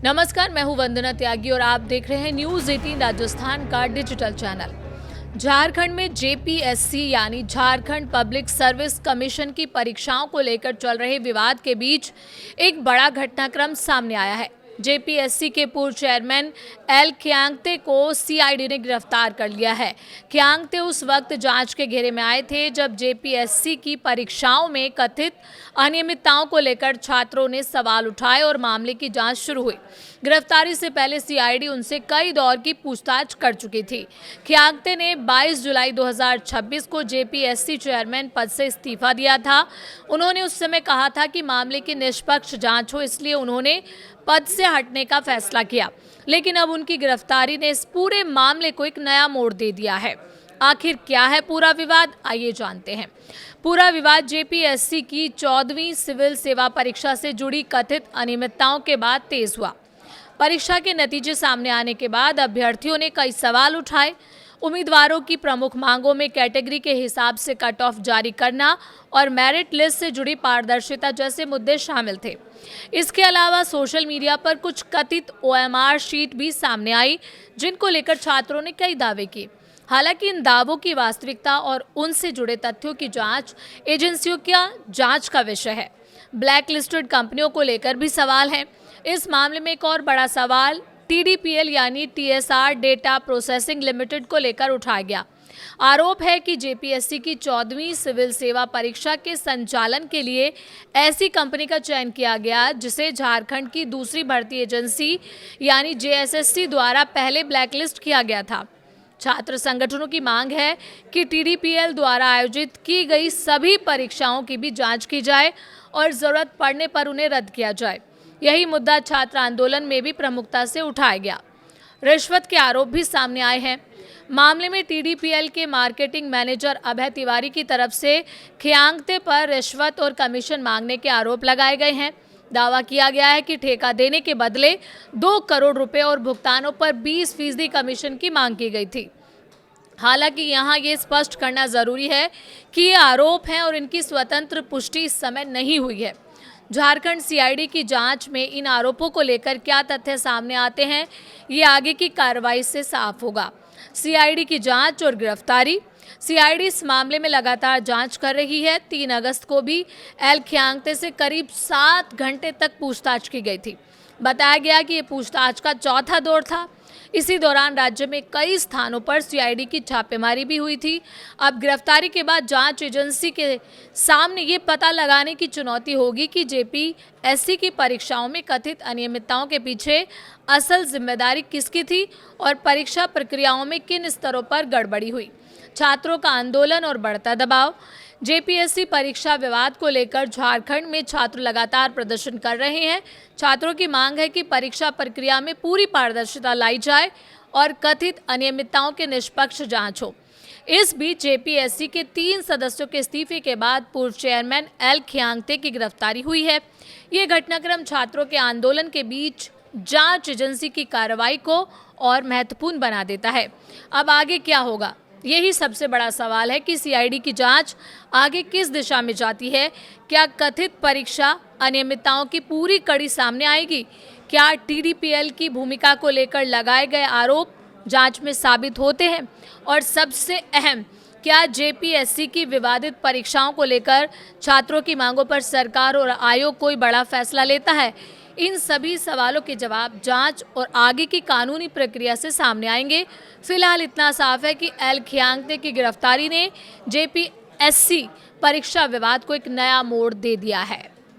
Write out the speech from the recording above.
नमस्कार, मैं हूं वंदना त्यागी और आप देख रहे हैं न्यूज़ 18 राजस्थान का डिजिटल चैनल। झारखंड में जेपीएससी यानी झारखंड पब्लिक सर्विस कमीशन की परीक्षाओं को लेकर चल रहे विवाद के बीच एक बड़ा घटनाक्रम सामने आया है। जेपीएससी के पूर्व चेयरमैन एल खियांग्ते को सीआईडी ने गिरफ्तार कर लिया है। खियांग्ते उस वक्त जांच के घेरे में आए थे जब जेपीएससी की परीक्षाओं में कथित अनियमितताओं को लेकर छात्रों ने सवाल उठाए और मामले की जांच शुरू हुई। गिरफ्तारी से पहले सीआईडी उनसे कई दौर की पूछताछ कर चुकी थी। खियांग्ते ने 22 जुलाई 2026 को जेपीएससी चेयरमैन पद से इस्तीफा दिया था। उन्होंने उस समय कहा था कि मामले की निष्पक्ष जांच हो, इसलिए उन्होंने पद से हटने का फैसला किया। लेकिन अब उनकी गिरफ्तारी ने इस पूरे मामले को एक नया मोड़ दे दिया है। आखिर क्या है पूरा विवाद, आइए जानते हैं। पूरा विवाद जेपीएससी की 14वीं सिविल सेवा परीक्षा से जुड़ी कथित अनियमितताओं के बाद तेज हुआ। परीक्षा के नतीजे सामने आने के बाद अभ्यर्थियों ने कई सवाल उठाए। उम्मीदवारों की प्रमुख मांगों में कैटेगरी के हिसाब से कट ऑफ जारी करना और मेरिट लिस्ट से जुड़ी पारदर्शिता जैसे मुद्दे शामिल थे। इसके अलावा सोशल मीडिया पर कुछ कथित ओएमआर शीट भी सामने आई, जिनको लेकर छात्रों ने कई दावे किए। हालांकि इन दावों की वास्तविकता और उनसे जुड़े तथ्यों की जांच एजेंसियों की जांच का विषय है। ब्लैक लिस्टेड कंपनियों को लेकर भी सवाल हैं। इस मामले में एक और बड़ा सवाल टीडीपीएल यानी टीएसआर डेटा प्रोसेसिंग लिमिटेड को लेकर उठाया गया। आरोप है कि जेपीएससी की 14वीं सिविल सेवा परीक्षा के संचालन के लिए ऐसी कंपनी का चयन किया गया जिसे झारखंड की दूसरी भर्ती एजेंसी यानी जेएसएससी द्वारा पहले ब्लैकलिस्ट किया गया था। छात्र संगठनों की मांग है कि टीडीपीएल द्वारा आयोजित की गई सभी परीक्षाओं की भी जांच की जाए और जरूरत पड़ने पर उन्हें रद्द किया जाए। यही मुद्दा छात्र आंदोलन में भी प्रमुखता से उठाया गया। रिश्वत के आरोप भी सामने आए हैं। मामले में टीडीपीएल के मार्केटिंग मैनेजर अभय तिवारी की तरफ से खियांग्ते पर रिश्वत और कमीशन मांगने के आरोप लगाए गए हैं। दावा किया गया है कि ठेका देने के बदले 2 करोड़ रुपए और भुगतानों पर 20% कमीशन की मांग की गई थी। हालांकि यहाँ ये स्पष्ट करना जरूरी है कि ये आरोप हैं और इनकी स्वतंत्र पुष्टि इस समय नहीं हुई है। झारखंड सीआईडी की जांच में इन आरोपों को लेकर क्या तथ्य सामने आते हैं, ये आगे की कार्रवाई से साफ होगा। सीआईडी की जांच और गिरफ्तारी। सीआईडी इस मामले में लगातार जांच कर रही है। 3 अगस्त को भी एल खियांग्ते से करीब 7 घंटे तक पूछताछ की गई थी। बताया गया कि ये पूछताछ का चौथा दौर था। इसी दौरान राज्य में कई स्थानों पर सीआईडी की छापेमारी भी हुई थी। अब गिरफ्तारी के बाद जांच एजेंसी के सामने ये पता लगाने की चुनौती होगी कि जेपीएससी की परीक्षाओं में कथित अनियमितताओं के पीछे असल जिम्मेदारी किसकी थी और परीक्षा प्रक्रियाओं में किन स्तरों पर गड़बड़ी हुई। छात्रों का आंदोलन और बढ़ता दबाव। जेपीएससी परीक्षा विवाद को लेकर झारखंड में छात्र लगातार प्रदर्शन कर रहे हैं। छात्रों की मांग है कि परीक्षा प्रक्रिया में पूरी पारदर्शिता लाई जाए और कथित अनियमितताओं की निष्पक्ष जांच हो। इस बीच जेपीएससी के 3 सदस्यों के इस्तीफे के बाद पूर्व चेयरमैन एल खियांग्ते की गिरफ्तारी हुई है। ये घटनाक्रम छात्रों के आंदोलन के बीच जांच एजेंसी की कार्रवाई को और महत्वपूर्ण बना देता है। अब आगे क्या होगा, यही सबसे बड़ा सवाल है कि सीआईडी की जांच आगे किस दिशा में जाती है। क्या कथित परीक्षा अनियमितताओं की पूरी कड़ी सामने आएगी? क्या टीडीपीएल की भूमिका को लेकर लगाए गए आरोप जांच में साबित होते हैं? और सबसे अहम, क्या जेपीएससी की विवादित परीक्षाओं को लेकर छात्रों की मांगों पर सरकार और आयोग कोई बड़ा फैसला लेता है? इन सभी सवालों के जवाब जांच और आगे की कानूनी प्रक्रिया से सामने आएंगे। फिलहाल इतना साफ है कि एल खियांग्ते की गिरफ्तारी ने जेपीएससी परीक्षा विवाद को एक नया मोड़ दे दिया है।